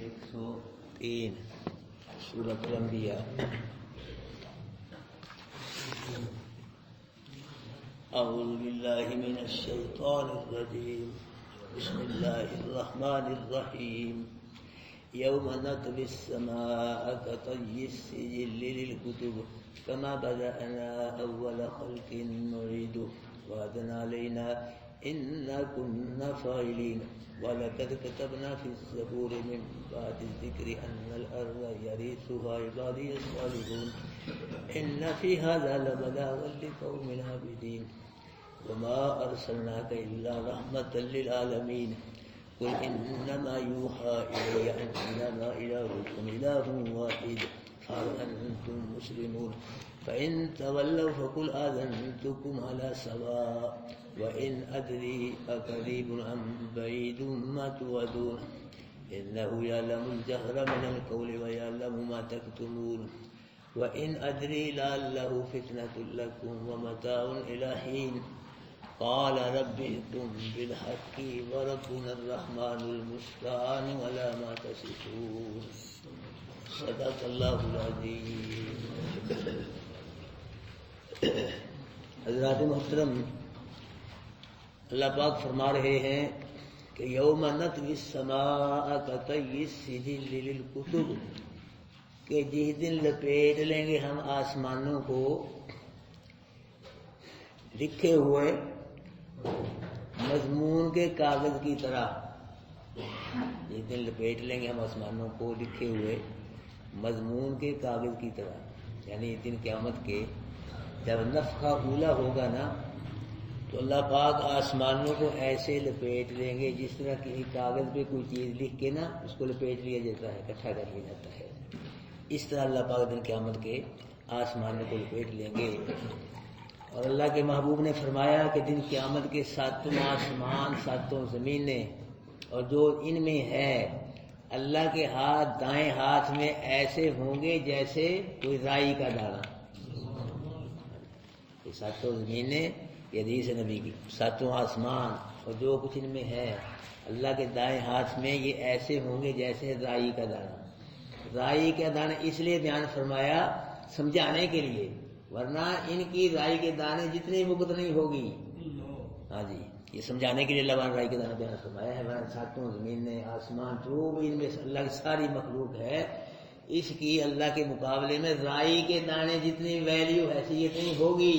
103 سورۃ الانبیاء۔ اعوذ باللہ من الشیطان الرجیم، بسم اللہ الرحمن الرحیم۔ یوم نطوی السماء کطی السجل للکتب کما بدأنا اول خلق نعید وعدا علینا انا كنا فاعلین وَلَقَدْ كَتَبْنَا فِي الزَّبُورِ مِن بَعْدِ الذِّكْرِ أَنَّ الْأَرْضَ يَرِثُهَا عِبَادِيَ الصَّالِحُونَ إِنَّ فِي هَذَا لَبَلَاغًا لِقَوْمٍ عَابِدِينَ وَمَا أَرْسَلْنَاكَ إِلَّا رَحْمَةً لِلْعَالَمِينَ قُلْ إِنَّمَا يُوحَى إِلَيَّ أَنَّمَا إِلَٰهُكُمْ إِلَٰهٌ وَاحِدٌ فَهَلْ أَنتُم مُّسْلِمُونَ فَإِن تَوَلَّوْا فَقُلْ آذَنتُكُمْ عَلَىٰ سَوَاءٍ وَإِنْ أَدْرِي أَقَرِيبٌ أَمْ بَعِيدٌ مَّا تُوعَدُونَ إِنَّهُ يَعْلَمُ الْجَهْرَ مِنَ الْقَوْلِ وَيَعْلَمُ مَا تَكْتُمُونَ وَإِنْ أَدْرِي لَعَلَّهُ فِتْنَةٌ لَكُمْ وَمَتَاعٌ إِلَىٰ حِينٍ قَالَ رَبِّ احْكُم بِالْحَقِّ وَرَبُّنَا الرَّحْمَٰنُ الْمُسْتَعَانُ عَلَىٰ مَا تَصِفُونَ۔ صدق اللہ العظیم۔ حضرات محترم، اللہ پاک فرما رہے ہیں کہ یوم نطوی السماء کطی السجل للکتب، کہ جس دن لپیٹ لیں گے ہم آسمانوں کو لکھے ہوئے مضمون کے کاغذ کی طرح، جس دن لپیٹ لیں گے ہم آسمانوں کو لکھے ہوئے مضمون کے کاغذ کی طرح، یعنی دن قیامت کے جب نفخہ اولا ہوگا نا تو اللہ پاک آسمانوں کو ایسے لپیٹ لیں گے جس طرح کسی کاغذ پہ کوئی چیز لکھ کے نا اس کو لپیٹ لیا جاتا ہے، اکٹھا کر لیا جاتا ہے، اس طرح اللہ پاک دن قیامت کے آسمانوں کو لپیٹ لیں گے۔ اور اللہ کے محبوب نے فرمایا کہ دن قیامت کے ساتوں آسمان ساتوں زمینیں اور جو ان میں ہے اللہ کے ہاتھ دائیں ہاتھ میں ایسے ہوں گے جیسے کوئی رائی کا دانہ۔ یہ ساتوں زمینیں، یہ حدیث نبی کی، ساتوں آسمان اور جو کچھ ان میں ہے اللہ کے دائیں ہاتھ میں یہ ایسے ہوں گے جیسے رائی کا دانہ۔ رائی کا دانہ اس لیے بیان فرمایا سمجھانے کے لیے، ورنہ ان کی رائی کے دانے جتنی وقت نہیں ہوگی، ہاں جی، یہ سمجھانے کے لیے اللہ نے رائی کے دانے بیان فرمایا ہے، ورنہ ساتوں زمینیں آسمان جو بھی ان میں اللہ کی ساری مخلوق ہے اس کی اللہ کے مقابلے میں رائی کے دانے جتنی ویلیو حیثیت نہیں ہوگی۔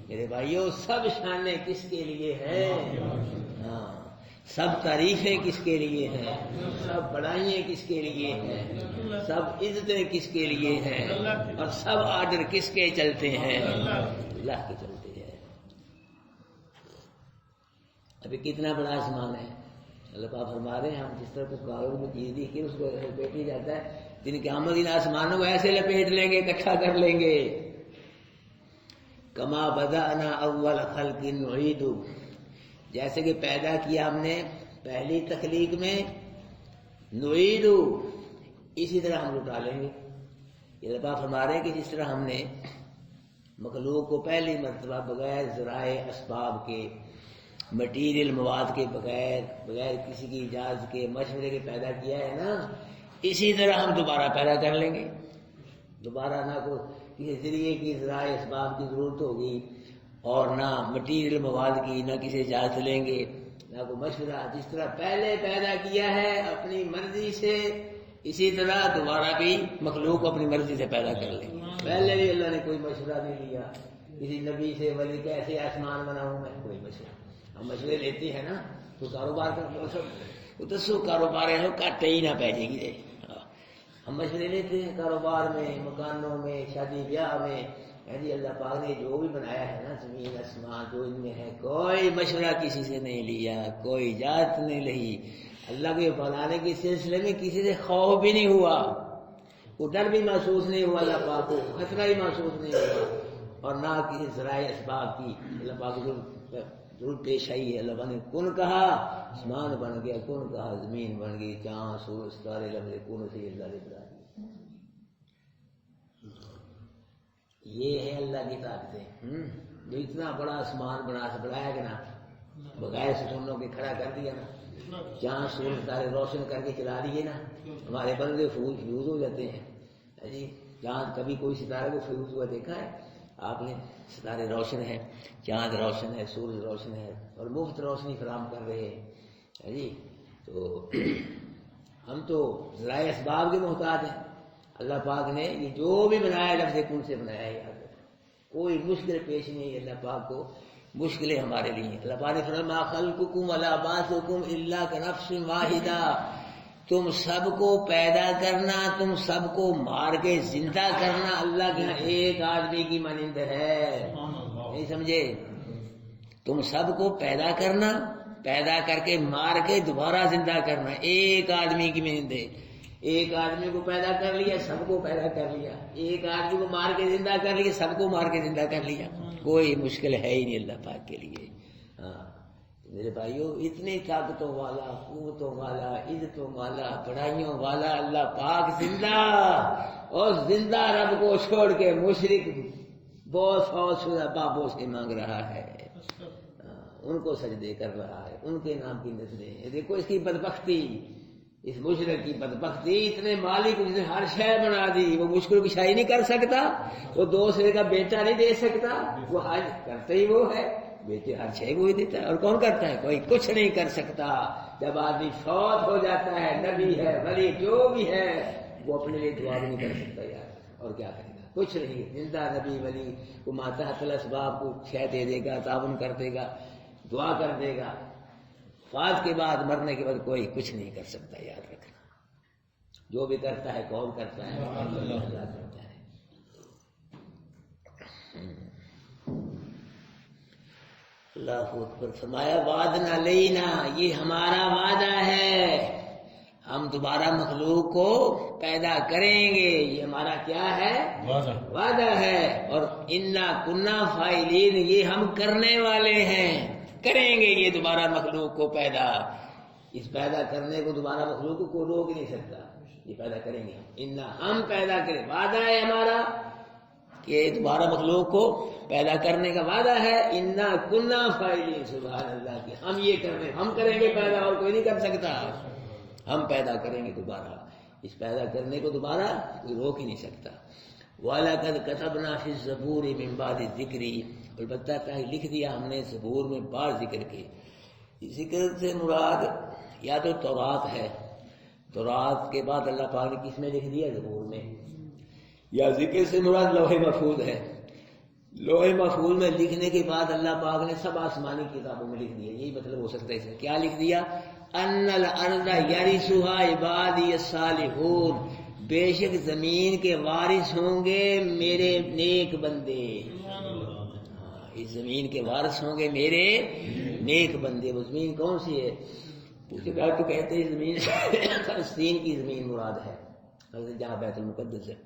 میرے بھائیوں، سب شانیں کس کے لیے ہیں؟ ہاں، سب تعریفیں کس کے لیے ہیں؟ سب بڑائیاں کس کے لیے ہیں؟ سب عزتیں کس کے لیے ہیں؟ اور سب آرڈر کس کے چلتے ہیں؟ اللہ کے چلتے ہیں۔ ابھی کتنا بڑا آسمان ہے، اللہ پاک فرما رہے ہیں ہم جس طرح کو کاغذ میں چیز لکھ کے اس کو لپیٹ لیا جاتا ہے، دن قیامت ان آسمانوں کو ایسے لپیٹ لیں گے، اکٹھا کر لیں گے۔ کما بدأنا اول خلق نعید، جیسے کہ پیدا کیا ہم نے پہلی تخلیق میں، نعید اسی طرح ہم لوٹا لیں گے۔ یہ اللہ پاک فرما رہے ہیں کہ جس طرح ہم نے مخلوق کو پہلی مرتبہ بغیر ذرائع اسباب کے، مٹیریل مواد کے بغیر کسی کی اجازت کے، مشورے کے پیدا کیا ہے نا، اسی طرح ہم دوبارہ پیدا کر لیں گے۔ دوبارہ نہ کو کسی ذریعے کی ذرائع اسباب کی ضرورت ہوگی اور نہ مٹیریل مواد کی، نہ کسی اجازت لیں گے، نہ کوئی مشورہ۔ جس طرح پہلے پیدا کیا ہے اپنی مرضی سے، اسی طرح دوبارہ بھی مخلوق کو اپنی مرضی سے پیدا کر لیں گے۔ پہلے بھی اللہ نے کوئی مشورہ نہیں لیا کسی نبی سے، ولی کیسے آسمان بناؤں میں، کوئی مشورہ۔ ہم مشورے لیتے ہیں نا تو کاروبار کا دسو کاروبار ہے کٹ ہی نہ پہ جائے گی، ہم مشورے لیتے ہیں کاروبار میں، مکانوں میں، شادی بیاہ میں۔ جی اللہ پاک نے جو بھی بنایا ہے نا، زمین آسمان جو ان میں ہے، کوئی مشورہ کسی سے نہیں لیا، کوئی اجازت نہیں لی۔ اللہ کے بنانے کے سلسلے میں کسی سے خوف بھی نہیں ہوا، وہ ڈر بھی محسوس نہیں ہوا، اللہ پاک کو خطرہ بھی محسوس نہیں ہوا، اور نہ کسی ذرائع اسباب کی اللہ پاک کو ضرور پیش آئی ہے۔ اللہ نے کن کہا آسمان بن گیا، کن کہا زمین بن گئی، چاند سورج ستارے لمحے کن سے اللہ نے بنا دی۔ یہ ہے اللہ کی طاقتیں، جو اتنا بڑا آسمان بنایا کہ نا، بغیر ستونوں کے کھڑا کر دیا نا، چاند سورج ستارے روشن کر کے چلا دیے نا، ہمارے بندے فیوز ہو جاتے ہیں جی۔ چاند کبھی کوئی ستارے کو فیوز ہوا دیکھا ہے آپ نے؟ ستارے روشن ہیں، چاند روشن ہے، سورج روشن ہے، اور مفت روشنی فراہم کر رہے ہیں جی۔ تو ہم تو ذرائع اسباب کے محتاج ہیں۔ اللہ پاک نے یہ جو بھی بنایا لفظ کن سے بنایا ہے، یاد رکھنا کوئی مشکل پیش نہیں ہے اللہ پاک کو، مشکلیں ہمارے لیے۔ اللہ پاک نے فرمایا ما خلقکم ولا بعثکم الا کنفس واحدہ، تم سب کو پیدا کرنا، تم سب کو مار کے زندہ کرنا اللہ کے یہاں ایک آدمی کی مانند ہے۔ نہیں سمجھے؟ تم سب کو پیدا کرنا، پیدا کر کے مار کے دوبارہ زندہ کرنا ایک آدمی کی مانند ہے۔ ایک آدمی کو پیدا کر لیا، سب کو پیدا کر لیا، ایک آدمی کو مار کے زندہ کر لیا، سب کو مار کے زندہ کر لیا۔ کوئی مشکل ہے ہی نہیں اللہ پاک کے لیے۔ ہاں میرے بھائیو، اتنی طاقتوں والا، قوتوں والا، عزتوں والا، بڑائیوں والا اللہ پاک زندہ، اور زندہ رب کو چھوڑ کے مشرک بہت فوج شدہ بابوں سے مانگ رہا ہے، ان کو سجدے کر رہا ہے، ان کے نام کی نظریں۔ دیکھو اس کی بدبختی، اس مشرک کی بدبختی، اتنے مالک جس نے ہر شے بنا دی، وہ مشکل کی شائی نہیں کر سکتا، وہ دوسرے کا بیٹا نہیں دے سکتا، وہ حج کرتے ہی وہ ہے، بیٹے ہر شے وہی دیتا ہے، اور کون کرتا ہے؟ کوئی کچھ نہیں کر سکتا۔ جب آدمی فوت ہو جاتا ہے، نبی ہے، ولی جو بھی ہے، وہ اپنے لیے دعا بھی نہیں کر سکتا یار، اور کیا کرے گا؟ کچھ نہیں۔ زندہ نبی ولی وہ ماتحت الاسباب کو شے دے دے گا، تعاون کر دے گا، دعا کر دے گا۔ وفات کے بعد، مرنے کے بعد کوئی کچھ نہیں کر سکتا، یاد رکھنا۔ جو بھی کرتا ہے کون کرتا ہے؟ اللہ کرتا ہے۔ اللہ اکبر۔ فرمایا وعدنا علینا، یہ ہمارا وعدہ ہے، ہم دوبارہ مخلوق کو پیدا کریں گے، یہ ہمارا کیا ہے؟ وعدہ ہے۔ اور انا کنا فاعلین، یہ ہم کرنے والے ہیں، کریں گے یہ دوبارہ مخلوق کو پیدا۔ اس پیدا کرنے کو دوبارہ مخلوق کو کوئی روک نہیں سکتا، یہ پیدا کریں گے۔ انا، ہم پیدا کریں، وعدہ ہے ہمارا کہ دوبارہ مخلوق کو پیدا کرنے کا وعدہ ہے۔ انا کنا فاعلین، سبحان اللہ کی، ہم یہ کر رہے ہیں، ہم کریں گے پیدا، اور کوئی نہیں کر سکتا۔ ہم پیدا کریں گے دوبارہ، اس پیدا کرنے کو دوبارہ کوئی روک ہی نہیں سکتا۔ وَلَقَدْ كَتَبْنَا فِي الزَّبُورِ مِن بَعْدِ الذِّكْرِ، البتہ لکھ دیا ہم نے زبور میں بعد ذکر کے۔ ذکر سے مراد یا تو تورات ہے، تورات کے بعد اللہ پاک نے کس میں لکھ دیا؟ زبور میں۔ یا ذکر سے مراد لوح محفوظ ہے، لوح محفوظ میں لکھنے کے بعد اللہ پاک نے سب آسمانی کتابوں میں لکھ دیا، یہی مطلب ہو سکتا ہے اس میں۔ کیا لکھ دیا؟ ان الارض یرثها عبادی الصالحون، بے شک زمین کے وارث ہوں گے میرے نیک بندے۔ اس زمین کے وارث ہوں گے میرے نیک بندے۔ وہ زمین کون سی ہے؟ پوچھے گا تو کہتے ہیں زمین فلسطین کی زمین مراد ہے، جہاں بیت المقدس ہے۔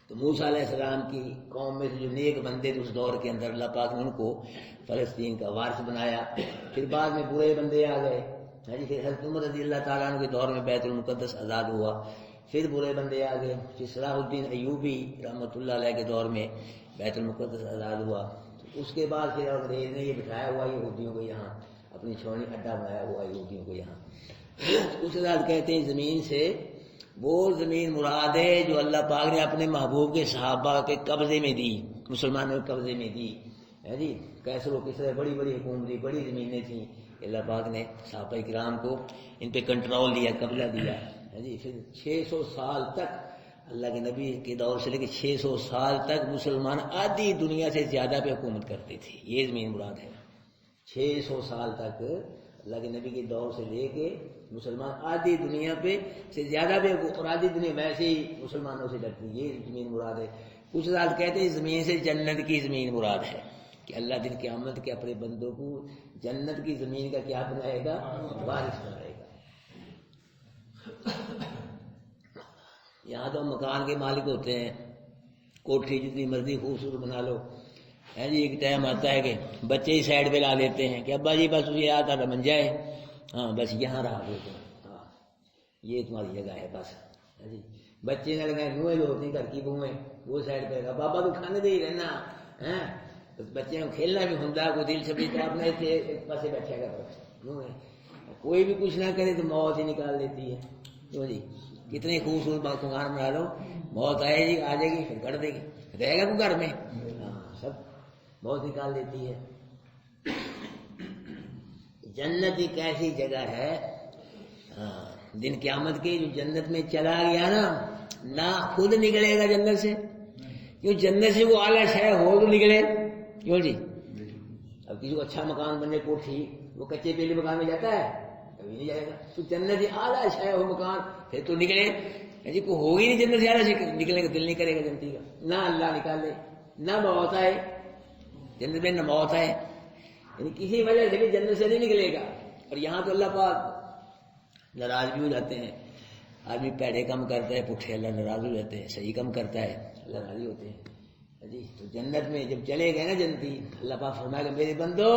تو موسیٰ علیہ السلام کی قوم میں سے جو نیک بندے تھے اس دور کے اندر، اللہ پاک نے ان کو فلسطین کا وارث بنایا۔ پھر بعد میں برے بندے آ گئے، پھر حضرت عمر رضی اللہ تعالیٰ عنہ کے دور میں بیت المقدس آزاد ہوا، پھر برے بندے آ گئے، پھر صلاح الدین ایوبی رحمۃ اللہ علیہ کے دور میں بیت المقدس آزاد ہوا۔ تو اس کے بعد پھر انگریز نے یہ بٹھایا ہوا یہودیوں کو یہاں، اپنی چھوڑی اڈا بنایا ہوا یہودیوں کو یہاں۔ اس کے بعد کہتے ہیں زمین سے وہ زمین مراد ہے جو اللہ پاک نے اپنے محبوب کے صحابہ کے قبضے میں دی، مسلمانوں کے قبضے میں دی ہے جی۔ کیسر و کسرا بڑی بڑی حکومتیں، بڑی زمینیں تھیں، اللہ پاک نے صحابہ کرام کو ان پہ کنٹرول دیا، قبضہ دیا ہے جی۔ پھر 600 سال تک اللہ کے نبی کے دور سے لے کے 600 سال تک مسلمان آدھی دنیا سے زیادہ پہ حکومت کرتے تھے، یہ زمین مراد ہے۔ 600 سال تک اللہ کے نبی کے دور سے لے کے مسلمان آدھی دنیا پہ سے زیادہ پہ، اور آدھی دنیا ویسے ہی مسلمانوں سے ڈرتی، یہ زمین مراد ہے۔ کچھ رات کہتے ہیں زمین سے جنت کی زمین مراد ہے، کہ اللہ دن قیامت کے اپنے بندوں کو جنت کی زمین کا کیا بنائے گا؟ وارث بنائے گا۔ یہاں تو مکان کے مالک ہوتے ہیں، کوٹھی جتنی مرضی خوبصورت بنا لو ہے جی، ایک ٹائم آتا ہے کہ بچے ہی سائڈ پہ لا لیتے ہیں کہ ابا جی بس یہ آتا تھا بن جائے، ہاں بس یہاں رہا دو، ہاں یہ تمہاری جگہ ہے بس ہے جی۔ بچے نہ لگائیں، بوئیں جو ہوتی گھر کی بوئیں وہ سائڈ پہ، بابا تو کھانے دے ہی رہنا ہے، بچے کو کھیلنا بھی ہوتا کوئی دل چھپی تو آپ نے ایک پاسے بیٹھے گا، کوئی بھی کچھ نہ کرے تو موت ہی نکال دیتی ہے. تو جی کتنے خوبصورت مکان بنا لو، موت آئے گی آ جائے گی پھر کر دے گی، رہے گا تو گھر میں سب موت نکال دیتی ہے. جنت ایک ایسی جگہ ہے دن قیامت کی، جو جنت میں چلا گیا نا نہ خود نکلے گا جنت سے، کیوں جنت سے وہ اعلیٰ شے ہو تو نکلے. کیوں جی اب کسی کو اچھا مکان بنے کوٹھی، وہ کچے پیلے مکان میں جاتا ہے؟ کبھی نہیں جائے گا. تو جنت سے اعلیٰ شے ہو مکان پھر تو نکلے. جی کو ہوگی نہیں جنت سے اعلیٰ شے، نکلنے کا دل نہیں کرے گا جنتی کا. نہ اللہ نکالے، نہ موت آئے جنت میں، نہ موت آئے، یعنی کسی وجہ سے بھی جنت سے نہیں نکلے گا. اور یہاں تو اللہ پاک ناراض بھی ہو جاتے ہیں. آدمی پیڑے کم کرتا ہے پٹھے اللہ ناراض ہو جاتے ہیں، صحیح کم کرتا ہے اللہ راضی ہوتے ہیں. جی تو جنت میں جب چلے گئے نا جنتی، اللہ پاک فرمائے گا میرے بندو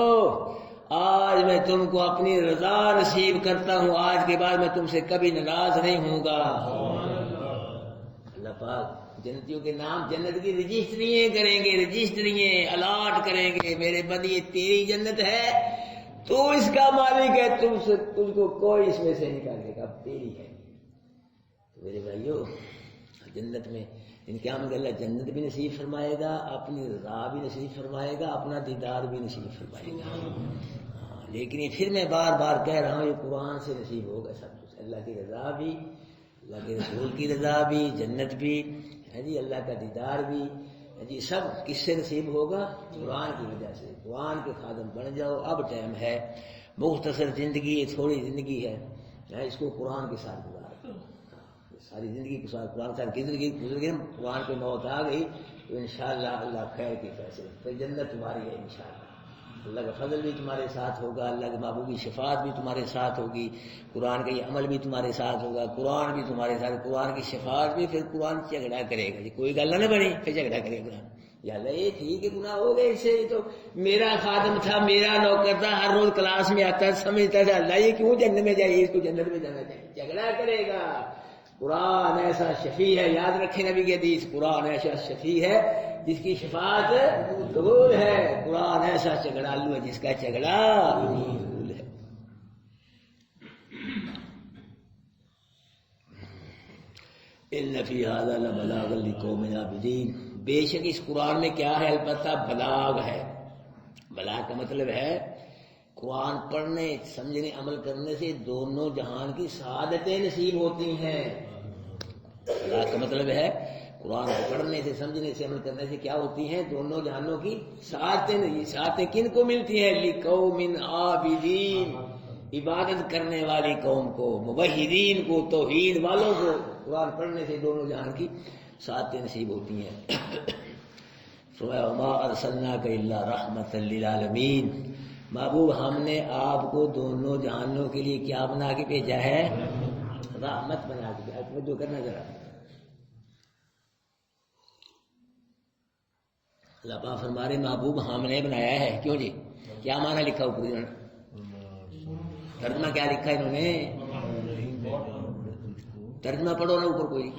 آج میں تم کو اپنی رضا نصیب کرتا ہوں، آج کے بعد میں تم سے کبھی ناراض نہیں ہوں گا. اللہ پاک جنتیوں کے نام جنت کی رجسٹریاں کریں گے، رجسٹریاں الاٹ کریں گے. میرے بندے یہ تیری جنت ہے، تو اس کا مالک ہے، تجھ کو کوئی اس میں سے نکالے گا، تیری ہے. میرے بھائیو جنت میں ان کے آمد اللہ جنت بھی نصیب فرمائے گا، اپنی رضا بھی نصیب فرمائے گا، اپنا دیدار بھی نصیب فرمائے گا. لیکن یہ پھر میں بار بار کہہ رہا ہوں یہ قرآن سے نصیب ہوگا سب کچھ. اللہ کی رضا بھی، اللہ کے رسول کی رضا بھی، جنت بھی ہے جی، اللہ کا دیدار بھی ہے جی، سب کس سے نصیب ہوگا؟ قرآن کی وجہ سے. قرآن کے خادم بن جاؤ. اب ٹائم ہے، مختصر زندگی، تھوڑی زندگی ہے، اس کو قرآن کے ساتھ گزارو. ساری زندگی کے ساتھ قرآن کی زندگی گزر گئی، قرآن پہ موت آ گئی تو انشاءاللہ اللہ خیر کی فیصلے، پھر جنت تمہاری ہے انشاءاللہ. اللہ کا فضل بھی تمہارے ساتھ ہوگا، اللہ کے محبوب کی شفاعت بھی تمہارے ساتھ ہوگی، قرآن کا یہ عمل بھی تمہارے ساتھ ہوگا، قرآن بھی تمہارے ساتھ، قرآن کی شفاعت بھی. پھر قرآن جھگڑا کرے گا جی، کوئی گل نہ بنی پھر جھگڑا کرے گا. یا اللہ یہ ٹھیک ہے گناہ ہو گئے، اس سے تو میرا خادم تھا، میرا نوکر تھا، ہر روز کلاس میں آتا سمجھتا تھا، اللہ یہ کیوں جنت میں جائے، اس کو جنت میں جانا چاہیے. جھگڑا کرے گا. قرآن ایسا شفیع ہے، یاد رکھیں نبی کی حدیث، قرآن ایسا شفیع ہے جس کی شفاعت قبول ہے. قرآن ایسا جھگڑالو ہے جس کا جھگڑا قبول ہے. ان فی ھذا لبلاغا لقوم عابدین. بے شک اس قرآن میں کیا ہے؟ البتہ بلاغ ہے. بلاغ کا مطلب ہے قرآن پڑھنے، سمجھنے، عمل کرنے سے دونوں جہان کی سعادتیں نصیب ہوتی ہیں. بلاغ کا مطلب ہے قرآن کو پڑھنے سے، سمجھنے سے، عمل کرنے سے کیا ہوتی ہیں؟ دونوں جہانوں کی سعادتیں. یہ سعادتیں کن کو ملتی ہیں؟ لقوم عابدین، عبادت کرنے والی قوم کو، موحدین کو، توحید والوں کو قرآن پڑھنے سے دونوں جہان کی سعادتیں نصیب ہوتی ہیں. وما ارسلناک الا رحمۃ للعالمین. محبوب ہم نے آپ کو دونوں جہانوں کے لیے کیا بنا کے بھیجا ہے؟ رحمت بنا کے بھیجا. جو کرنا ذرا اللہ پاک فرما رہے محبوب ہم نے بنایا ہے. کیوں جی؟ کیا معنی لکھا اوپر؟ ترجمہ کیا لکھا انہوں نے؟ ترجمہ پڑھو نا اوپر کوئی.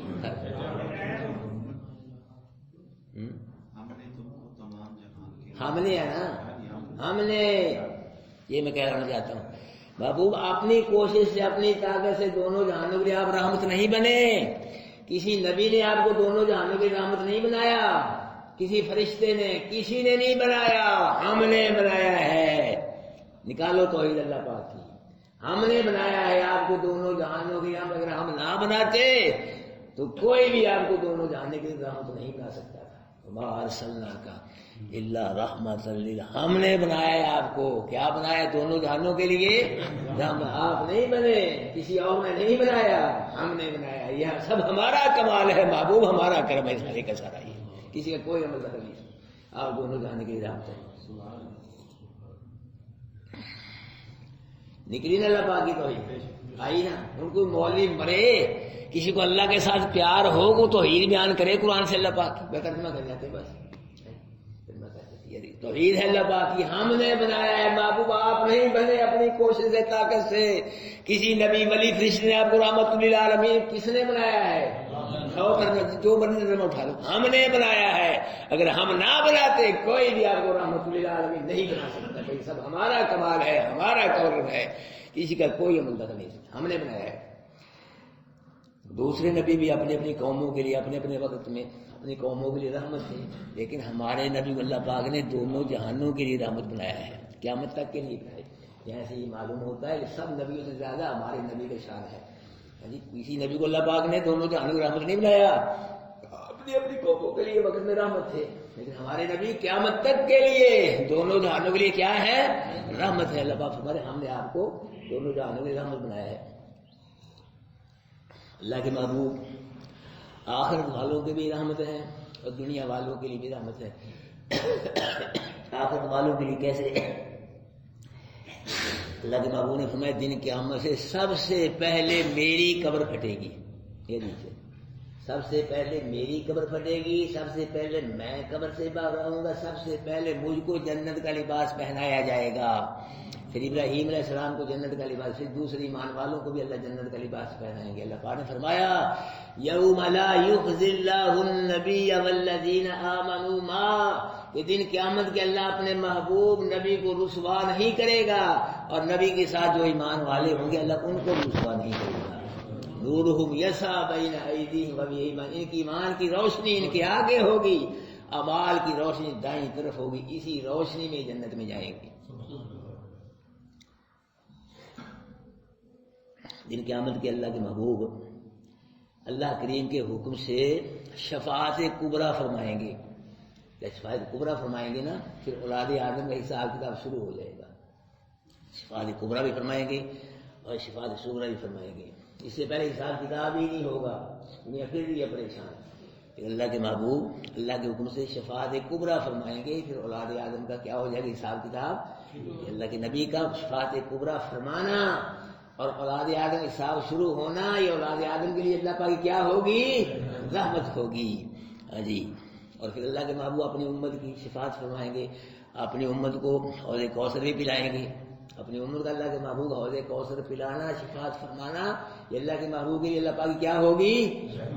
ہم نے ہے نا، ہم نے، یہ میں کہنا چاہتا ہوں محبوب اپنی کوشش سے، اپنی طاقت سے دونوں جہانوں کے لیے آپ رحمت نہیں بنے. کسی نبی نے آپ کو دونوں جہانوں کی رحمت نہیں بنایا، کسی فرشتے نے، کسی نے نہیں بنایا، ہم نے بنایا ہے. نکالو توحید اللہ پاک کی. ہم نے بنایا ہے آپ کو دونوں جہانوں کی رحمت. اگر ہم نہ بناتے تو کوئی بھی آپ کو دونوں جہانوں کی رحمت نہیں بنا سکتا تھا. وما ارسلناک الا رحمۃ للعالمین. ہم نے بنایا ہے آپ کو. کیا بنایا؟ دونوں جہانوں کے لیے. آپ نہیں بنے، کسی اور نے نہیں بنایا، ہم نے بنایا. یہ سب ہمارا کمال ہے محبوب، ہمارا کرم ہے سارے کا سارا. یہ کسی کا کوئی عمل دخل نہیں. آپ دونوں جہانوں کے لیے رحمت ہے. نکلی نا اللہ پاک کی توحید آئی نا. ان کو مولوی مرے، کسی کو اللہ کے ساتھ پیار ہو وہ توحید بیان کرے قرآن سے. اللہ پاک کی ترجمہ کر جاتے بس. توحید ہے اللہ پاک کی. ہم نے بنایا ہے محبوب، آپ نہیں بنے اپنی کوشش سے، طاقت سے. کسی نبی ولی فرشتے نے آپ کو رحمت للعالمین کس نے بنایا ہے؟ جو مرضی نظر میں اٹھا لو، ہم نے بنایا ہے، اگر ہم نہ بناتے کوئی بھی آپ کو رحمت للعالمین نہیں بنا سکتا، بھائی سب ہمارا کمال ہے، ہمارا کرم ہے، کسی کا کوئی عمل دخل نہیں سکتا، ہم نے بنایا ہے۔ دوسرے نبی بھی اپنی اپنی قوموں کے لیے اپنے اپنے وقت میں اپنی قوموں کے لیے رحمت تھی، لیکن ہمارے نبی اللہ پاک نے دونوں جہانوں کے لیے رحمت بنایا ہے، قیامت تک کے لیے بنایا۔ جیسے یہ معلوم ہوتا ہے کہ سب نبیوں سے زیادہ ہمارے نبی کا شان ہے، کسی نبی کو اللہ پاک نے دونوں جہانوں کی رحمت نہیں بنایا، اپنی اپنی قوموں کے لیے وقت میں رحمت تھے، لیکن ہمارے نبی قیامت تک کے لیے دونوں جہانوں کے لیے کیا ہے؟ رحمت ہے۔ اللہ پاک فرماتے ہم نے آپ کو دونوں جہانوں کے لیے رحمت بنایا ہے۔ اللہ کے محبوب آخرت والوں کے بھی رحمت ہے اور دنیا والوں کے لیے بھی رحمت ہے۔ آخرت والوں کے لیے کیسے؟ اللہ کے محبوب نے فرمایا دن قیامت سے سب سے پہلے میری قبر پھٹے گی، یہ نیچے سب سے پہلے میری قبر پھٹے گی، سب سے پہلے میں قبر سے باہر آؤں گا، سب سے پہلے مجھ کو جنت کا لباس پہنایا جائے گا۔ پھر ابراہیم علیہ السلام کو جنت کا لباس، پھر دوسرے ایمان والوں کو بھی اللہ جنت کا لباس پہنائیں گے۔ اللہ پاک نے فرمایا یوم لا یخزی اللہ النبی والذین آمنوا معہ، کہ دن قیامت کے اللہ اپنے محبوب نبی کو رسوا نہیں کرے گا، اور نبی کے ساتھ جو ایمان والے ہوں گے اللہ ان کو رسوا نہیں کرے گا۔ نورہم یسعی بین ایدیہم وبایمانہم، ان کی ایمان کی روشنی ان کے آگے ہوگی، اعمال کی روشنی دائیں طرف ہوگی، اسی روشنی میں جنت میں جائیں گے۔ دن قیامت کے اللہ کے محبوب اللہ کریم کے حکم سے شفاعت کبریٰ فرمائیں گے۔ جب شفاعت کبریٰ فرمائیں گے نا، پھر اولاد آدم کا حساب کتاب شروع ہو جائے گا۔ شفاعت کبریٰ بھی فرمائیں گے اور شفاعت صغریٰ بھی فرمائیں گے، اس سے پہلے حساب کتاب ہی نہیں ہوگا، دنیا پھر بھی پریشان۔ پھر اللہ کے محبوب اللہ کے حکم سے شفاعت کبریٰ فرمائیں گے، پھر اولاد آدم کا کیا ہو جائے گا حساب کتاب۔ اللہ کے نبی کا شفاعت کبریٰ فرمانا اور اولاد آدم حساب شروع ہونا، یہ اولاد آدم کے لیے اللہ پاک کیا ہوگی؟ رحمت ہوگی۔ جی، اور پھر اللہ کے محبوب اپنی امت کی شفاعت فرمائیں گے، اپنی امت کو حوض کوثر بھی پلائیں گے۔ اپنی امت کا اللہ کے محبوب حوض کوثر پلانا، شفاعت فرمانا، یہ اللہ کے محبوب کے لیے اللہ پاک کیا ہوگی؟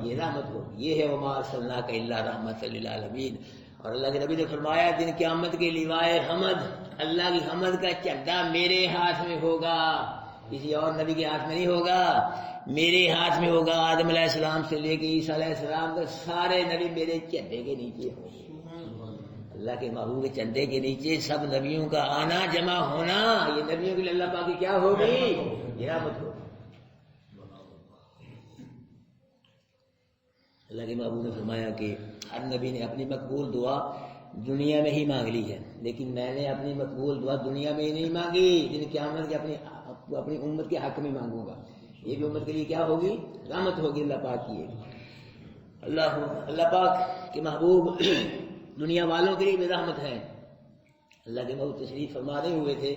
یہ رحمت ہوگی۔ یہ ہے وما ارسلناک الا رحمۃ للعالمین۔ اور اللہ کے نبی نے فرمایا دن قیامت کے لیوائے حمد، اللہ کی حمد کا چنڈا میرے ہاتھ میں ہوگا، کسی اور نبی کے ہاتھ میں نہیں ہوگا، میرے ہاتھ میں ہوگا۔ آدم علیہ السلام سے لے کے عیسیٰ علیہ السلام تک سارے نبی میرے چنڈے کے نیچے ہوں گے۔ اللہ کے محبوب کے چندے کے نیچے سب نبیوں کا آنا جمع ہونا، یہ نبیوں کے لیے اللہ پاک کی کیا ہوگی؟ یہ رحمت ہوگی۔ اللہ کے محبوب نے فرمایا کہ ہر نبی نے اپنی مقبول دعا دنیا میں ہی مانگ لی ہے، لیکن میں نے اپنی مقبول دعا دنیا میں ہی نہیں مانگی، جن قیامت کے اپنی امت کے حق میں مانگوں گا، یہ بھی امت کے لیے کیا ہوگی؟ رحمت ہوگی اللہ پاک کی۔ اللہ پاک کے محبوب دنیا والوں کے لیے بھی رحمت ہے۔ اللہ کے محبوب تشریف فرما رہے ہوئے تھے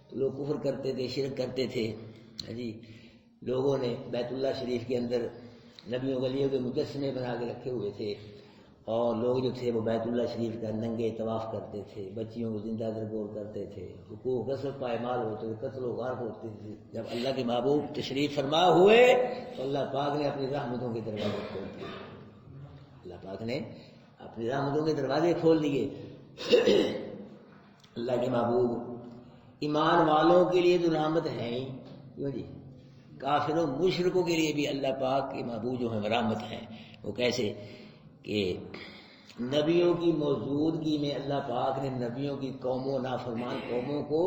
تو لوگ کفر کرتے تھے، شرک کرتے تھے۔ جی، لوگوں نے بیت اللہ شریف کے اندر نبیوں ولیوں کے مجسمے بنا کے رکھے ہوئے تھے، اور لوگ جو تھے وہ بیت اللہ شریف کا ننگے طواف کرتے تھے، بچیوں کو زندہ درگور کرتے تھے، حقوق غصب پائمال ہوتے تھے، قتل و غارت ہوتے تھے۔ جب اللہ کے محبوب تشریف فرما ہوئے تو اللہ پاک نے اپنی رحمتوں کے دروازے کھول دیے، اللہ پاک نے اپنی رحمتوں کے دروازے کھول دیے۔ اللہ کے محبوب ایمان والوں کے لیے تو رحمت ہے ہی، کیوں جی؟ کافروں مشرکوں کے لیے بھی اللہ پاک کے محبوب جو ہیں رحمت ہیں۔ وہ کیسے کہ نبیوں کی موجودگی میں اللہ پاک نے نبیوں کی قوموں، نافرمان قوموں کو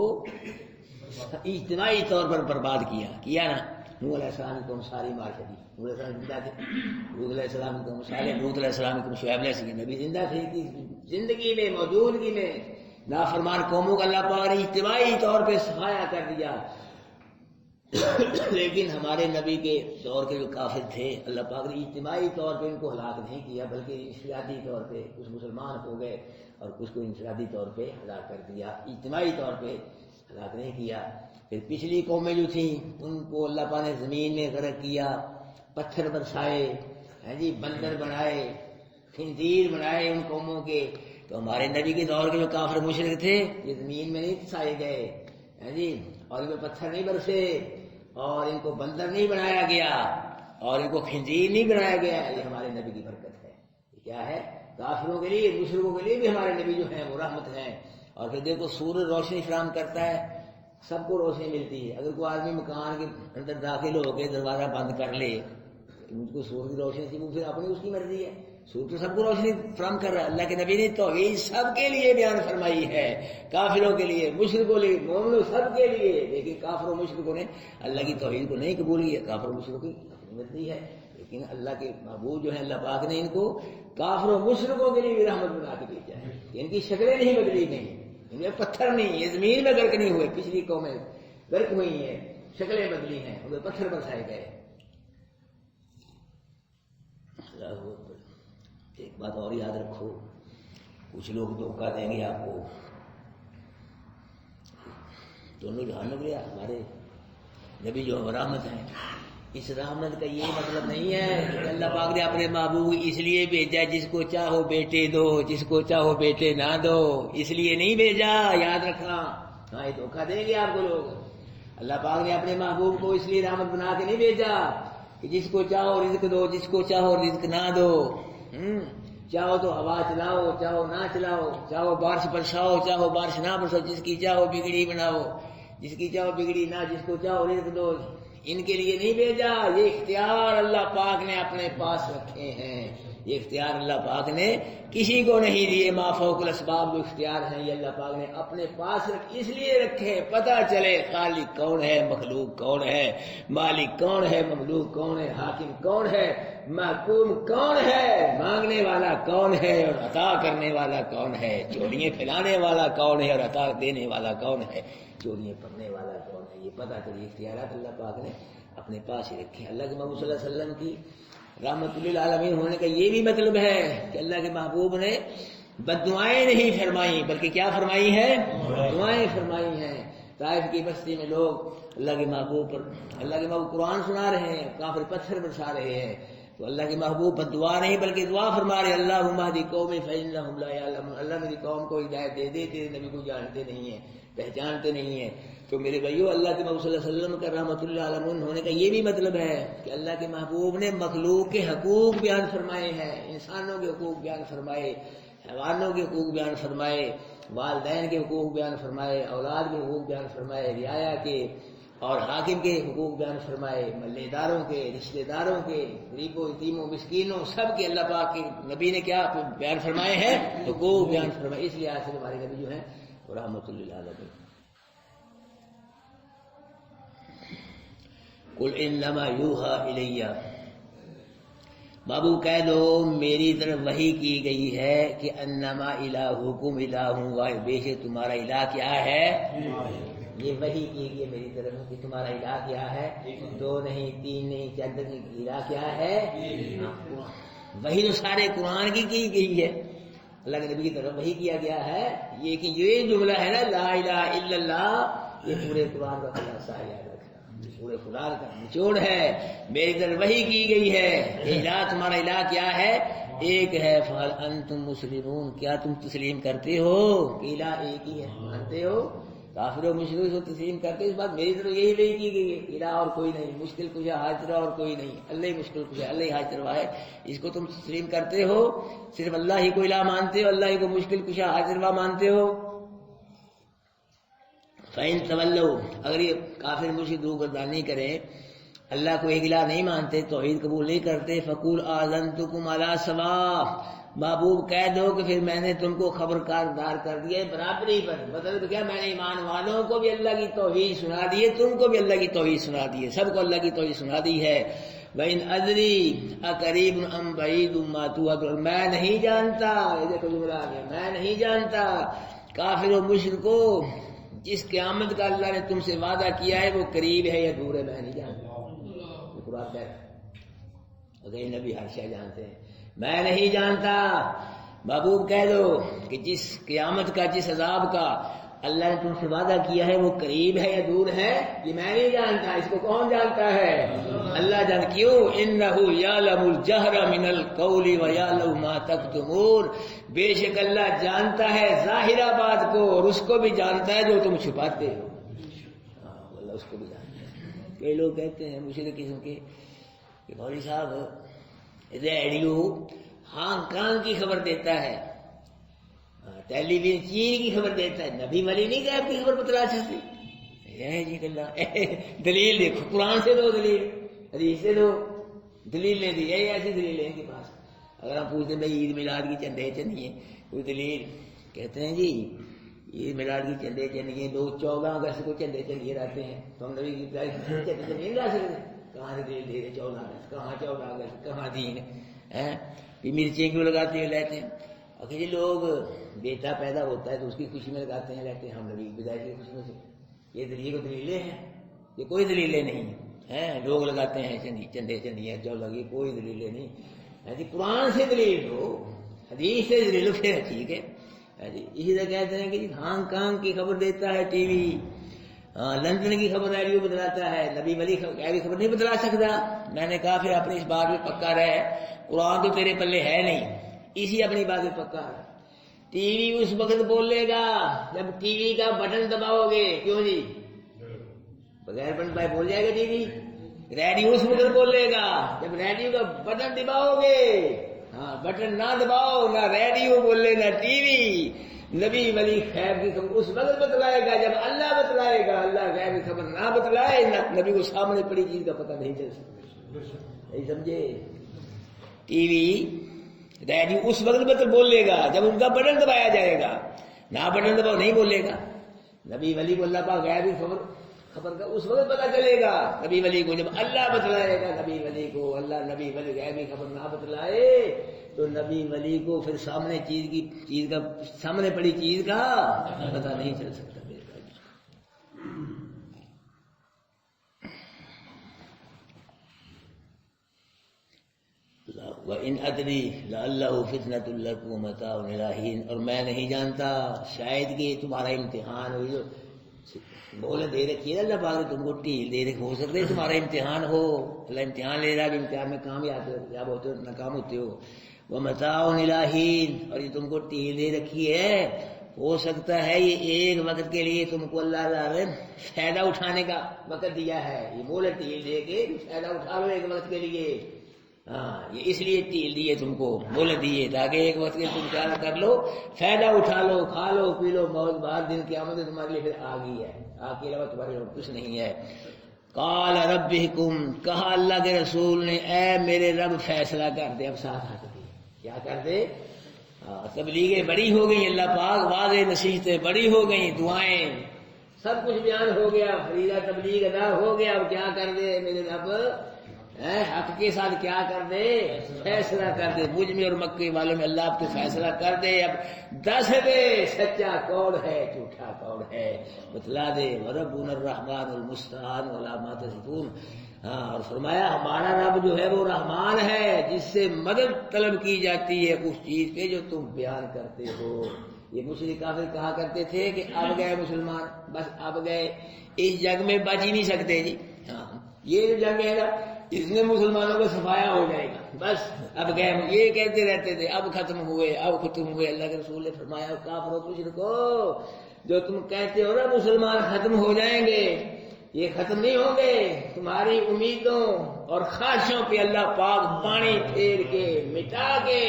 اجتماعی طور پر برباد کیا نا۔ نوح علیہ السلام کی قوم ساری مار چلی، نوح علیہ السلام زندہ تھے، لوط علیہ السلام کی قوم صالح، لوط علیہ السلام کی قوم شعیب علیہ السلام، نبی زندہ تھے، زندگی میں موجودگی میں نافرمان قوموں کا اللہ پاک نے اجتماعی طور پہ سفایا کر دیا۔ لیکن ہمارے نبی کے دور کے جو کافر تھے اللہ پاک نے اجتماعی طور پہ ان کو ہلاک نہیں کیا، بلکہ انفرادی طور پہ کچھ مسلمان ہو گئے اور کچھ کو انفرادی طور پہ ہلاک کر دیا، اجتماعی طور پہ ہلاک نہیں کیا۔ پھر پچھلی قومیں جو تھیں ان کو اللہ پاک نے زمین میں غرق کیا، پتھر برسائے، جی بندر بنائے، خنزیر بنائے ان قوموں کے۔ تو ہمارے نبی کے دور کے جو کافر مشرک تھے یہ زمین میں نہیں پھنسائے گئے، جی، اور ان میں پتھر نہیں برسے اور ان کو بندر نہیں بنایا گیا اور ان کو خنزیر نہیں بنایا گیا ہے، یہ ہمارے نبی کی برکت ہے۔ یہ کیا ہے؟ کافروں کے لیے، مشرکوں کے لیے بھی ہمارے نبی جو ہیں وہ رحمت ہیں۔ اور پھر دیکھو سورج روشنی فراہم کرتا ہے، سب کو روشنی ملتی ہے۔ اگر کوئی آدمی مکان کے اندر داخل ہو کے دروازہ بند کر لے، ان کو سورج کی روشنی سے وہ پھر اپنی اس کی مرضی ہے، سورج تو سب کو روشنی فراہم کر رہا ہے۔ اللہ کے نبی نے توحید سب کے لیے بیان فرمائی ہے، کافروں کے لیے، مشرکوں کے لیے، مومنوں سب کے لیے۔ لیکن کافروں مشرکوں نے اللہ کی توحید کو نہیں قبول کیا، کافروں مشرکوں کی اپنی مرضی ہے۔ لیکن اللہ کے محبوب جو ہیں اللہ پاک نے ان کو کافروں مشرکوں کے لیے بھی رحمت بنا کے بھیجا ہے۔ ان کی شکلیں نہیں بدلی گئی، ان میں پتھر نہیں، یہ زمین میں غرق نہیں ہوئے، پچھلی قومیں غرق ہوئی ہیں، شکلیں بدلی ہیں، ان میں پتھر برسائے گئے۔ ایک بات اور یاد رکھو، کچھ لوگ دھوکہ دیں گے آپ کو، دونوں جہانوں کے لیے ہمارے نبی جو رحمت ہیں، اس رحمت کا یہ مطلب نہیں ہے کہ اللہ پاک نے اپنے محبوب اس لیے بھیجا جس کو چاہو بیٹے دو، جس کو چاہو بیٹے نہ دو، اس لیے نہیں بھیجا، یاد رکھنا۔ ہاں، یہ دھوکہ دیں گے آپ کو لوگ۔ اللہ پاک نے اپنے محبوب کو اس لیے رحمت بنا کے نہیں بھیجا کہ جس کو چاہو رزق دو، جس کو چاہو رزق نہ دو۔ چاہو تو ہوا چلاؤ، چاہو نہ چلاؤ، چاہو بارش برساؤ، چاہو بارش نہ برساؤ، جس کی چاہو بگڑی بناؤ، جس کی چاہو بگڑی نہ، جس کو چاہو رزق دو۔ ان کے لیے نہیں بھیجا، یہ اختیار اللہ پاک نے اپنے پاس رکھے ہیں، یہ اختیار اللہ پاک نے کسی کو نہیں دیے۔ ما فوق الاسباب جو اختیار ہیں یہ اللہ پاک نے اپنے پاس اس لیے رکھے، پتہ چلے خالق کون ہے، مخلوق کون ہے، مالک کون ہے، مملوک کون ہے، حاکم کون ہے، محکوم کون ہے، مانگنے والا کون ہے اور عطا کرنے والا کون ہے، چوریاں پھیلانے والا کون ہے اور عطا دینے والا کون ہے، چوریاں پڑھنے والا کون ہے، یہ پتہ چلیے اختیارات اللہ پاک نے اپنے پاس ہی رکھے۔ اللہ کے محبوب صلی اللہ علیہ وسلم کی رحمت للعالمین ہونے کا یہ بھی مطلب ہے کہ اللہ کے محبوب نے بد دعائیں نہیں فرمائی بلکہ کیا فرمائی ہیں؟ دعائیں فرمائی ہیں۔ طائف کی بستی میں لوگ اللہ کے محبوب پر، اللہ کے محبوب قرآن سنا رہے ہیں، کافر پتھر برسا رہے ہیں، تو اللہ کے محبوب بد دعا نہیں بلکہ دعا فرما رہے، اللہم اہد قومی فانہم لا یعلمون، اللہ میری قوم کو ہدایت دے دے، تیرے نبی کو جانتے نہیں ہیں، پہچانتے نہیں ہیں۔ تو میرے بھائیو، اللہ کے محبوب صلی اللہ علیہ وسلم کا رحمت اللہ علیہ ہونے کا یہ بھی مطلب ہے کہ اللہ کے محبوب نے مخلوق کے حقوق بیان فرمائے ہیں، انسانوں کے حقوق بیان فرمائے، حیوانوں کے حقوق بیان فرمائے، والدین کے حقوق بیان فرمائے، اولاد کے حقوق بیان فرمائے، رعایا کے اور حاکم کے حقوق بیان فرمائے، محلے داروں کے، رشتہ داروں کے، غریبوں، یتیموں، مسکینوں، سب کے اللہ پاک کے نبی نے کیا بیان فرمائے ہیں؟ حقوق بیان فرمائے۔ اس لیے آج سے ہمارے نبی جو ہیں رحمت اللہ علیہ۔ قل انما یوحی الی، بابو کہہ دو میری طرف وحی کی گئی ہے کہ انما الہکم الہ واحد، بے شک تمہارا الہ کیا ہے؟ یہ وحی کی گئی میری طرف کہ تمہارا الہ کیا ہے؟ دو نہیں، تین نہیں، چند نہیں، الہ کیا ہے؟ وحی تو سارے قرآن کی گئی ہے، اللہ کے نبی کی طرف وحی کیا گیا ہے۔ یہ کہ یہ جملہ ہے نا لا الہ الا اللہ، یہ پورے قرآن کا خلاصہ ہے، یاد رکھنا، پورے قرآن کا نچوڑ ہے۔ میری طرف وحی کی گئی ہے، الہ تمہارا الہ کیا ہے؟ ایک ہے، فہل انتم مسلمون، کیا تم تسلیم کرتے ہو کہ الہ ایک ہی ہے؟ مانتے ہو؟ کافر و مشرک کو تسلیم کرتے، اس بات میری طرف یہی وحی کی گئی ہے، الہ اور کوئی نہیں، مشکل کشا حاجرہ اور کوئی نہیں، اللہ ہی مشکل کشا، اللہ ہی حاجرہ ہے، اس کو تم تسلیم کرتے ہو؟ صرف اللہ ہی کو الہ مانتے ہو، اللہ ہی کو مشکل کشا حاجرہ مانتے ہو؟ فَإِن تَوَلَّوْا، اگر یہ کافر مشرک روگردانی کریں، اللہ کو ایک الہ نہیں مانتے، توحید قبول نہیں کرتے، فَقُولْ آذَنْتُكُمْ عَلَىٰ سَوَاءٍ، محبوب کہہ دو کہ پھر میں نے تم کو خبردار کر دیا ہے برابری پر، مطلب کیا، میں نے ایمان والوں کو بھی اللہ کی توحید سنا دی ہے، تم کو بھی اللہ کی توحید سنا دی ہے، سب کو اللہ کی توحید سنا دی ہے۔ وَإِنْ أَدْرِي أَقَرِيبٌ أَمْ بَعِيدٌ مَا تُوعَدُونَ، میں نہیں جانتا، یہ دیکھو جملہ آ گیا، میں نہیں جانتا کافر و مشرکو جس قیامت کا اللہ نے تم سے وعدہ کیا ہے وہ قریب ہے یا دور ہے، میں نہیں جانتا، یہ قرآن کہہ رہا ہے، اور نبی ہر شے جانتے ہیں، میں نہیں جانتا۔ محبوب کہہ دو کہ جس قیامت کا، جس عذاب کا اللہ نے تم سے وعدہ کیا ہے وہ قریب ہے یا دور ہے، یہ میں نہیں جانتا، اس کو کون جانتا ہے؟ اللہ جان۔ کیوں؟ انہ یعلم الجہر من القول ویعلم ما تکتمون، بے شک اللہ جانتا ہے ظاہرہ بات کو اور اس کو بھی جانتا ہے جو تم چھپاتے ہو، اللہ اس کو بھی جانتا ہے۔ کئی لوگ کہتے ہیں مشرک قسم کے کہ مولوی صاحب ریڈیو ہانگ کانگ کی خبر دیتا ہے، ٹیلی ویژن چین کی خبر دیتا ہے، نبی ولی نہیں غیب کی خبر بتلا سکتے؟ جی اللہ دلیل دیکھو، قرآن سے دو دلیل، حدیث سے دو دلیل نہیں دی، یہی ایسی دلیل ہے ان کے پاس۔ اگر ہم پوچھتے ہیں بھائی عید میلاد کی چندے چندیے کوئی دلیل، کہتے ہیں جی عید میلاد کی چندے چندیے لوگ 14 اگست کو چندے چندیے رہتے ہیں، تو ہم نبی کی چندے چندیے نہیں لا سکتے؟ کہاں سے دلیل دے رہے 14 اگست، کہاں 14 اگست، کہاں دین ہے؟ مرچیں کیوں لگاتے ہیں لیتے ہیں؟ اگر یہ لوگ بیٹا پیدا ہوتا ہے تو اس کی خوشی میں لگاتے ہیں لیتے ہیں، ہم نبی کی پیدائش کی خوشی میں سے، یہ دلیل و دلیلیں ہیں؟ یہ کوئی دلیلیں نہیں ہیں، لوگ لگاتے ہیں چندے چندیاں جو لگی، کوئی دلیلیں نہیں ہے جی۔ قرآن سے دلیل دو، حدیث سے دلیل پھر ٹھیک ہے جی۔ اسی طرح کہتے ہیں کہ جی ہانگ کانگ کی خبر دیتا ہے ٹی وی، لندن کی خبر ریڈیو بتلاتا ہے، نبی ولی ایسی خبر نہیں بتلا سکتا۔ میں نے کہا پھر اپنی اس بات میں پکا رہے، قرآن تو تیرے پلے ہے نہیں، اسی اپنی بات میں پکا ہے۔ ٹی وی اس وقت بولے گا جب ٹی وی کا بٹن دباؤ گے، کیوں جی؟ بغیر بٹن دبائے بول جائے گا ٹی وی؟ ریڈیو اس وقت بولے گا جب ریڈیو کا بٹن دباؤ گے، ہاں بٹن نہ دباؤ، نہ ریڈیو بولے نہ ٹی وی۔ نبی ولی خیر کی خبر اس وقت بتلائے گا جب اللہ بتلائے گا، اللہ غیب کی خبر نہ بتلائے، نبی کو سامنے پڑی چیز کا پتہ نہیں چل سکتا، نہیں سمجھے؟ ٹی وی ریڈیو اس وقت بولے گا جب ان کا بٹن دبایا جائے گا، نہ بٹن دباؤ نہیں بولے گا۔ نبی ولی کو اللہ پاک غیب کی خبر کا اس وقت پتہ چلے گا، نبی ولی کو جب اللہ بتلائے گا، نبی ولی کو اللہ نبی ولی غیب کی خبر نہ بتلائے تو نبی ولی کو پھر سامنے چیز کا سامنے پڑی چیز کا پتہ نہیں چل سکتا۔ وَإِنْ أَدْرِي لَعَلَّهُ فِتْنَةٌ لَكُمْ وَمَتَاعٌ إِلَىٰ حِينٍ، اور میں نہیں جانتا شاید کہ تمہارا امتحان ہو، جو بولے دے رکھی ہے اللہ پاک نے تم کو ڈھیل دے رکھی، ہو سکتا ہے تمہارا امتحان ہو، اللہ امتحان لے رہا ہے، امتحان میں کامیاب ہوتے ہو ناکام ہوتے ہو۔ وَمَتَاعٌ إِلَىٰ حِينٍ، اور یہ تم کو ڈھیل دے رکھی ہے، ہو سکتا ہے یہ ایک وقت کے لیے تم کو اللہ تعالیٰ نے فائدہ اٹھانے کا وقت دیا ہے، یہ بولے ڈھیل دے کے فائدہ اٹھا لو ایک وقت کے لیے، ہاں یہ اس لیے ڈھیل دیے تم کو، بولے دیے تاکہ ایک وقت کے تم کیا کر لو، فائدہ اٹھا لو، کھا لو پی لو، موت بعد دن قیامت تمہارے لیے پھر آ گئی ہے، آگ کے علاوہ تمہارے لیے کچھ نہیں ہے۔ قال ربکم، کہا اللہ کے رسول نے اے میرے رب فیصلہ کر دے، اب ساتھ ہاتھ دے، کیا کر دے؟ تبلیغیں بڑی ہو گئی، اللہ پاک واضح نصیحتیں بڑی ہو گئی، دعائیں سب کچھ بیان ہو گیا، فریضہ تبلیغ ادا ہو گیا، اب کیا کر دے میرے رب؟ حق کے ساتھ کیا کر دے؟ فیصلہ کر دے، مجھ میں اور مکے والوں میں اللہ اب تو فیصلہ کر دے، اب دس دے سچا کون ہے جھوٹا کون ہے، بتلا دے۔ وربنا الرحمن المستعان علی ما تصفون، ہاں اور فرمایا ہمارا رب جو ہے وہ رحمان ہے جس سے مدد طلب کی جاتی ہے اس چیز پہ جو تم بیان کرتے ہو۔ یہ مشرک کافر کہا کرتے تھے کہ اب گئے مسلمان، بس اب گئے، اس جنگ میں بچ ہی نہیں سکتے جی، ہاں یہ جو جنگ ہے نا اس میں مسلمانوں کا صفایا ہو جائے گا، بس اب گئے، یہ کہتے رہتے تھے اب ختم ہوئے اب ختم ہوئے۔ اللہ کے رسول نے فرمایا کافرو مشرکو، جو تم کہتے ہو نا مسلمان ختم ہو جائیں گے، یہ ختم نہیں ہوں گے، تمہاری امیدوں اور خواہشوں پہ اللہ پاک پانی پھیر کے مٹا کے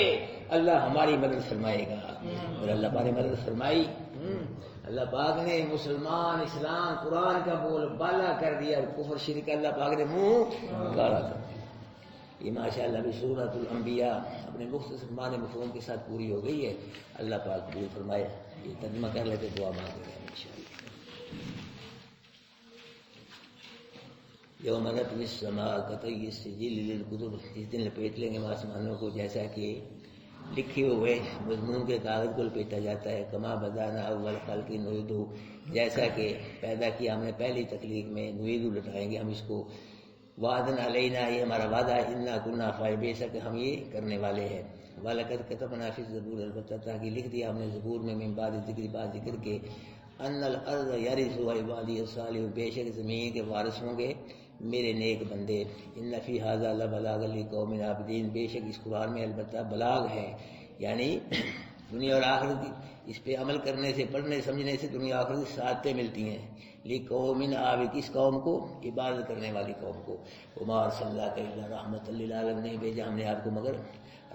اللہ ہماری مدد فرمائے گا، اور اللہ پاک نے مدد فرمائی۔ اللہ پاک نے مسلمان اسلام قرآن کا بول بالا کر دیا، اور کفر شرک اللہ پاک نے منہ کالا کر دیا۔ یہ ماشاء اللہ بھی سورۃ الانبیاء اپنے مختصر معنی مفہوم کے ساتھ پوری ہو گئی ہے، اللہ پاک قبول فرمائے۔ یہ ترجمہ کر لیتے دعا مانگتے ہیں انشاءاللہ۔ یوم نطوی السماء کطی السجل للکتب، جس دن لپیٹ لیں گے آسمانوں کو جیسا کہ لکھے ہوئے مضمون کے کاغذ کو لپیٹا جاتا ہے، کما بدانا اول خلق نعیدہ، جیسا کہ پیدا کیا ہم نے پہلی تخلیق میں، نعیدہ لٹائیں گے ہم اس کو، وعدن علینا، یہ ہمارا وعدہ ہے، انا کنا فاعلین، بے شک ہم یہ کرنے والے ہیں۔ وَلَقَدْ كَتَبْنَا فِي الزَّبُورِ، البتہ تاکہ لکھ دیا ہم نے زبور میں، من بعد ذکر، بعد ذکر کے، ان الارض يرثها عبادی الصالحون، بے شک زمین کے وارث ہوں گے میرے نیک بندے۔ ان فی ھذا لبلاغا لقوم عابدین، بے شک اس قرآن میں البتہ بلاغ ہے، یعنی دنیا اور آخرت کی اس پہ عمل کرنے سے، پڑھنے سمجھنے سے دنیا آخرت کی سعادتیں ملتی ہیں. لِقَوْمٍ آبِ کس قوم کو؟ عبادت کرنے والی قوم کو. وَمَا أَرْسَلْنَاكَ إِلَّا رَحْمَةً لِّلْعَالَمِينَ، نہیں بھیجا ہم نے آپ کو مگر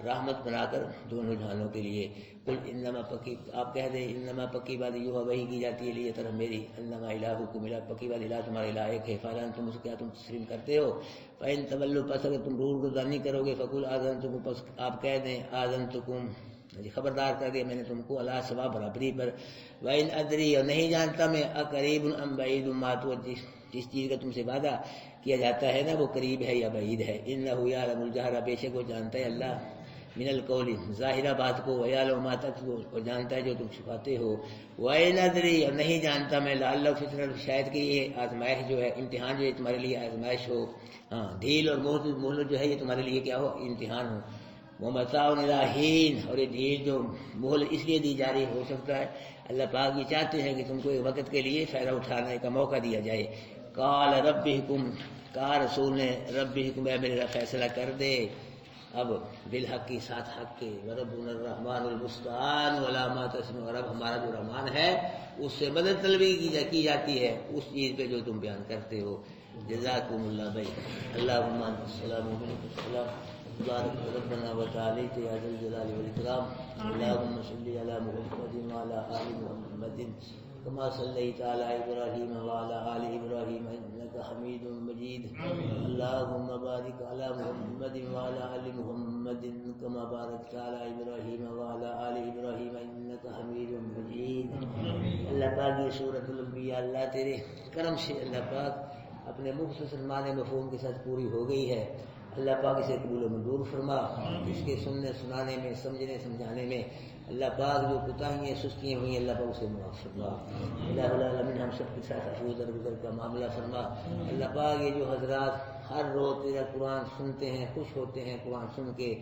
رحمت بنا کر دونوں جہانوں کے لیے. قل انما پکی، آپ کہہ دیں انما پکی بات یوحا وحی کی جاتی ہے لیے طرف میری، انما الہکم الہ، پکی بات الہ تمہارا الہ ایک ہے. فَلَن تم اس کیا تم تسلیم کرتے ہو؟ فَإِن تَوَلُّوا، پس اگر تم رول گردانی کرو گے، فَقُلْ آذَنْتُکم، پس آپ کہہ دیں آذَنْتُکم، خبردار کر دیا میں نے تم کو، اللہ سوا برابری پر. وَإِنْ أَدْرِي، اور نہیں جانتا میں، اقریب ام بعید ما توعدون، جس چیز کا تم سے وعدہ کیا جاتا ہے نا وہ قریب ہے یا بعید ہے. انہ یعلم الجہر، بے شک وہ جانتا ہے اللہ، من القول، ظاہرہ بات کو، ویعلم ما تکتمون، اور جانتا ہے جو تم چھپاتے ہو. وَإِنْ أَدْرِي، اور نہیں جانتا میں، لعلہ فتنہ، شاید کہ یہ آزمائش جو ہے، امتحان جو ہے تمہارے لیے آزمائش ہو. ہاں، ڈھیل اور مہلت جو ہے یہ تمہارے لیے کیا ہو؟ امتحان ہو. وَمَتَاعٌ إِلَىٰ حِینٍ، اور یہ ڈھیل جو مہلت اس لیے دی جا رہی ہو سکتا ہے اللہ پاک یہ چاہتے ہیں کہ تم کو ایک وقت کے لیے فائدہ اٹھانے کا موقع دیا جائے. قال ربکم، کہا رسول نے، ربکم، اے میرا فیصلہ کر دے اب بالحق کی ساتھ حق کے. وربنا الرحمن المستعان علی ما تصفون، رب ہمارا جو رحمان ہے اس سے مدد طلبی کی جاتی ہے اس چیز پہ جو تم بیان کرتے ہو. جزاکم اللہ بھائی. اللہم السلام علیکم السلام بارک ربنا و تعالی یا ذی الجلال والاکرام. اللہم صلی علی محمد وعلی آل محمد كما صليت على إبراهيم وعلى آل إبراهيم إنك حميد مجيد. اللهم بارك على محمد وعلى آل محمد كما باركت على إبراهيم وعلى آل إبراهيم إنك حميد مجيد. اللہ پاک یہ سورۃ الانبیاء اللہ تیرے کرم سے اللہ پاک اپنے مختصر معنی مفہوم کے ساتھ پوری ہو گئی ہے. اللہ پاک اسے قبول و منظور فرما. اس کے سننے سنانے میں، سمجھنے سمجھانے میں اللہ پاک جو کوتاہیاں سستیاں ہوئی اللہ پاک اسے معاف فرما. الہ العالمین ہم سب کے ساتھ افروز درگزر کا معاملہ فرما. اللہ پاک یہ جو حضرات ہر روز تیرا قرآن سنتے ہیں، خوش ہوتے ہیں قرآن سن کے،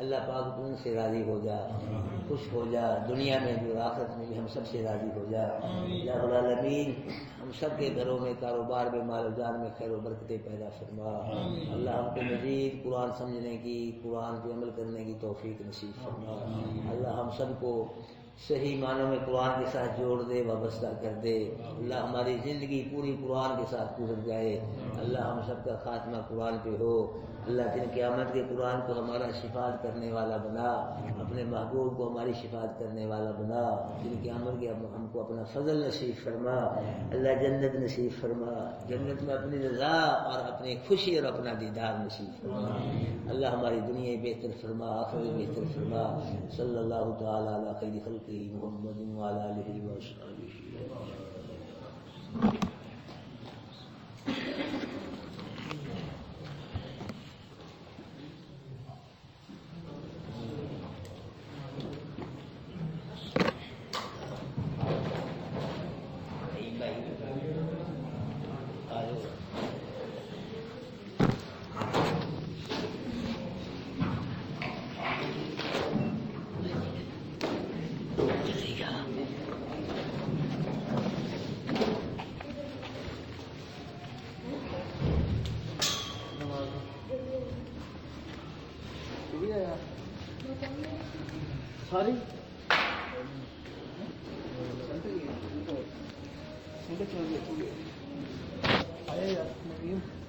اللہ پاک تو ان سے راضی ہو جا، خوش ہو جا، دنیا میں بھی اور آخرت میں بھی ہم سب سے راضی ہو جا. الہ العالمین ہم سب کے گھروں میں، کاروبار میں، مال و جان میں خیر و برکتیں پیدا فرما. اللہ ہم کو مزید قرآن سمجھنے کی، قرآن پہ عمل کرنے کی توفیق نصیب فرما. اللہ ہم سب کو صحیح معنوں میں قرآن کے ساتھ جوڑ دے، وابستہ کر دے. اللہ ہماری زندگی پوری قرآن کے ساتھ گزر جائے. اللہ ہم سب کا خاتمہ قرآن پہ ہو. اللہ دن قیامت کے قرآن کو ہمارا شفاعت کرنے والا بنا، اپنے محبوب کو ہماری شفاعت کرنے والا بنا. دن قیامت کے ہم کو اپنا فضل نصیب فرما. اللہ جنت نصیب فرما، جنت میں اپنی رضا اور اپنی خوشی اور اپنا دیدار نصیب فرما. اللہ ہماری دنیا بہتر فرما، آخرت بہتر فرما. صلی اللہ تعالی علی خیر خلقہ محمد وعلی آلہ وصحبہ. ساری آیا یار